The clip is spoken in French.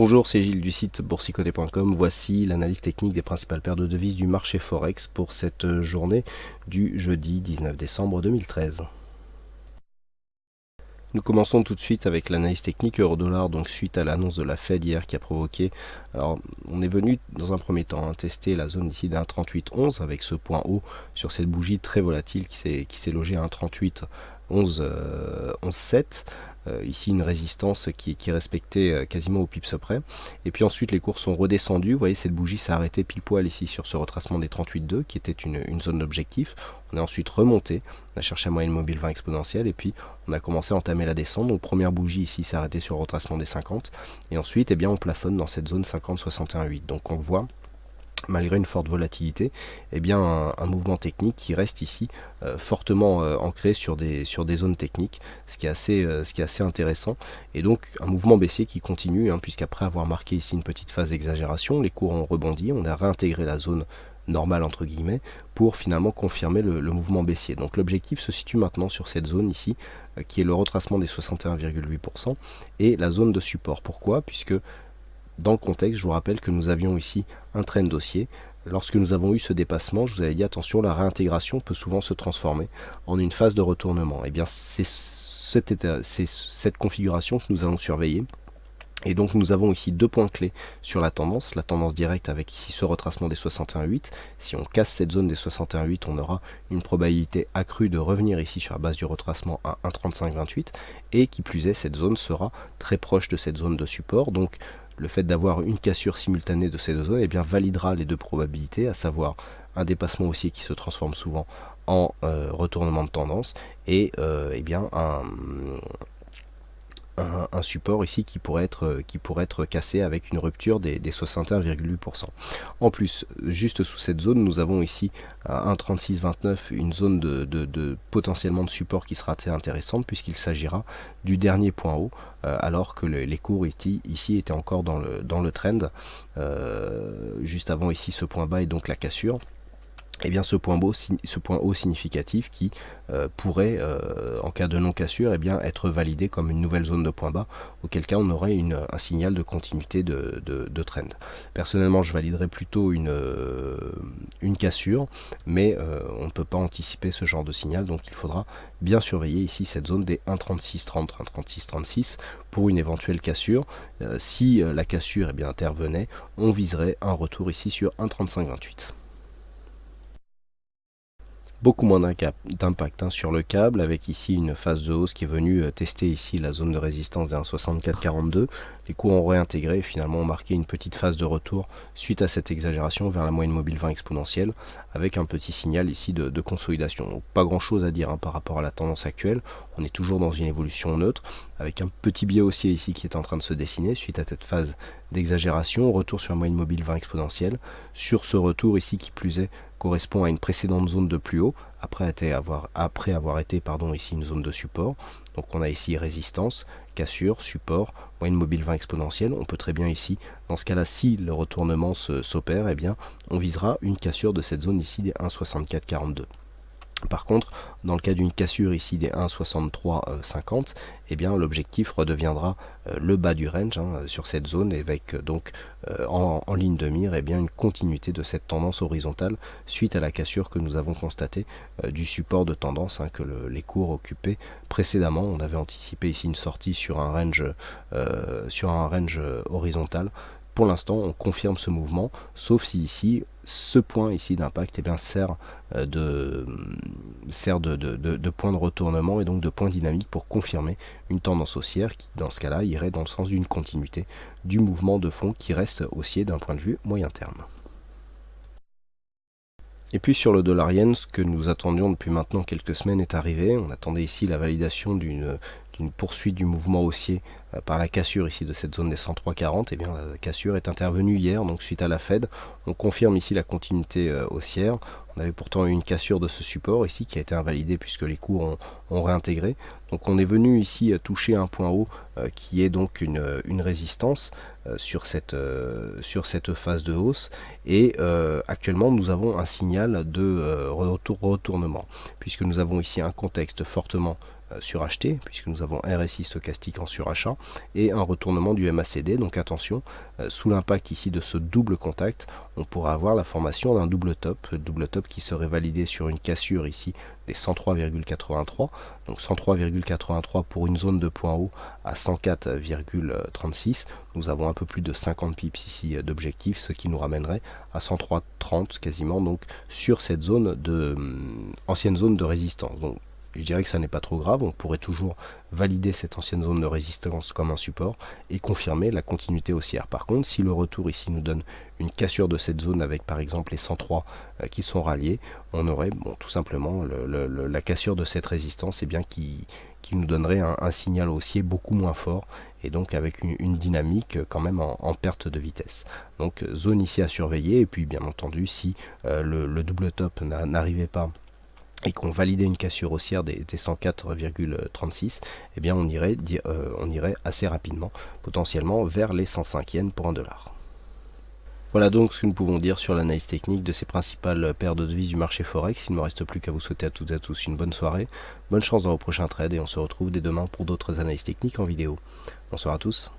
Bonjour, c'est Gilles du site boursicoté.com. Voici l'analyse technique des principales paires de devises du marché Forex pour cette journée du jeudi 19 décembre 2013. Nous commençons tout de suite avec l'analyse technique euro-dollar, donc suite à l'annonce de la Fed hier qui a provoqué, alors on est venu dans un premier temps tester la zone ici d'un 38,11 avec ce point haut sur cette bougie très volatile qui s'est logée à un 38,11,7. Ici une résistance qui est respectée quasiment au pips près. Et puis ensuite les cours sont redescendus. Vous voyez, cette bougie s'est arrêtée pile poil ici sur ce retracement des 38,2 qui était une zone d'objectif. On est ensuite remonté, on a cherché la moyenne mobile 20 exponentielle et puis on a commencé à entamer la descente. Donc première bougie ici s'est arrêtée sur le retracement des 50 et ensuite on plafonne dans cette zone 50-61,8. Donc on voit, malgré une forte volatilité, un mouvement technique qui reste ici fortement ancré sur des zones techniques, ce qui est assez intéressant, et donc un mouvement baissier qui continue, puisqu'après avoir marqué ici une petite phase d'exagération, les cours ont rebondi, on a réintégré la zone normale entre guillemets pour finalement confirmer le mouvement baissier. Donc l'objectif se situe maintenant sur cette zone ici qui est le retracement des 61,8% et la zone de support. Pourquoi? Puisque dans le contexte, je vous rappelle que nous avions ici un trend haussier. Lorsque nous avons eu ce dépassement, je vous avais dit attention, la réintégration peut souvent se transformer en une phase de retournement. C'est cette configuration que nous allons surveiller. Et donc nous avons ici deux points clés sur la tendance directe avec ici ce retracement des 61,8. Si on casse cette zone des 61,8, on aura une probabilité accrue de revenir ici sur la base du retracement à 1,3528 et qui plus est, cette zone sera très proche de cette zone de support. Donc le fait d'avoir une cassure simultanée de ces deux zones validera les deux probabilités, à savoir un dépassement haussier qui se transforme souvent en retournement de tendance et un support ici qui pourrait être cassé avec une rupture des 61,8%. En plus, juste sous cette zone, nous avons ici à 1,3629 une zone de potentiellement de support qui sera assez intéressante puisqu'il s'agira du dernier point haut, alors que les cours ici étaient encore dans le trend, juste avant ici ce point bas et donc la cassure. Ce point haut significatif qui pourrait, en cas de non-cassure, être validé comme une nouvelle zone de point bas, auquel cas on aurait un signal de continuité de trend. Personnellement, je validerais plutôt une cassure, mais on ne peut pas anticiper ce genre de signal, donc il faudra bien surveiller ici cette zone des 1,3630, 1,3636 pour une éventuelle cassure. Si la cassure intervenait, on viserait un retour ici sur 1,3528. Beaucoup moins d'impact sur le câble, avec ici une phase de hausse qui est venue tester ici la zone de résistance des 1,6442. Les cours ont réintégré et finalement ont marqué une petite phase de retour suite à cette exagération vers la moyenne mobile 20 exponentielle, avec un petit signal ici de consolidation. Donc, pas grand chose à dire par rapport à la tendance actuelle, on est toujours dans une évolution neutre, avec un petit biais haussier ici qui est en train de se dessiner suite à cette phase d'exagération, retour sur la moyenne mobile 20 exponentielle. Sur ce retour ici qui plus est correspond à une précédente zone de plus haut, après avoir été ici une zone de support. Donc on a ici résistance, cassure, support, moyenne mobile 20 exponentielle. On peut très bien ici, dans ce cas-là, si le retournement s'opère, on visera une cassure de cette zone ici des 1,6442. Par contre, dans le cas d'une cassure ici des 1,6350, l'objectif redeviendra le bas du range sur cette zone, avec donc en ligne de mire une continuité de cette tendance horizontale suite à la cassure que nous avons constatée du support de tendance que les cours occupaient précédemment. On avait anticipé ici une sortie sur un range horizontal. Pour l'instant, on confirme ce mouvement, sauf si ici, ce point ici d'impact sert de point de retournement et donc de point dynamique pour confirmer une tendance haussière qui, dans ce cas-là, irait dans le sens d'une continuité du mouvement de fond qui reste haussier d'un point de vue moyen terme. Et puis sur le dollar yen, ce que nous attendions depuis maintenant quelques semaines est arrivé. On attendait ici la validation d'une poursuite du mouvement haussier par la cassure ici de cette zone des 103,40. La cassure est intervenue hier, donc suite à la Fed. On confirme ici la continuité haussière. On avait pourtant eu une cassure de ce support ici qui a été invalidée puisque les cours ont réintégré. Donc on est venu ici toucher un point haut qui est donc une résistance sur cette phase de hausse. Et actuellement nous avons un signal de retournement puisque nous avons ici un contexte fortement suracheté, puisque nous avons RSI stochastique en surachat, et un retournement du MACD. Donc attention, sous l'impact ici de ce double contact, on pourra avoir la formation d'un double top, le double top qui serait validé sur une cassure ici des 103,83, donc 103,83 pour une zone de point haut à 104,36. Nous avons un peu plus de 50 pips ici d'objectif, ce qui nous ramènerait à 103,30 quasiment, donc sur cette zone de ancienne zone de résistance. Donc je dirais que ça n'est pas trop grave, on pourrait toujours valider cette ancienne zone de résistance comme un support et confirmer la continuité haussière. Par contre, si le retour ici nous donne une cassure de cette zone avec par exemple les 103 qui sont ralliés, on aurait tout simplement la cassure de cette résistance qui nous donnerait un signal haussier beaucoup moins fort et donc avec une dynamique quand même en perte de vitesse. Donc zone ici à surveiller, et puis bien entendu si le double top n'arrivait pas et qu'on validait une cassure haussière des 104,36, eh bien on irait assez rapidement, potentiellement vers les 105 yens pour $1. Voilà donc ce que nous pouvons dire sur l'analyse technique de ces principales paires de devises du marché Forex. Il ne me reste plus qu'à vous souhaiter à toutes et à tous une bonne soirée, bonne chance dans vos prochains trades, et on se retrouve dès demain pour d'autres analyses techniques en vidéo. Bonsoir à tous.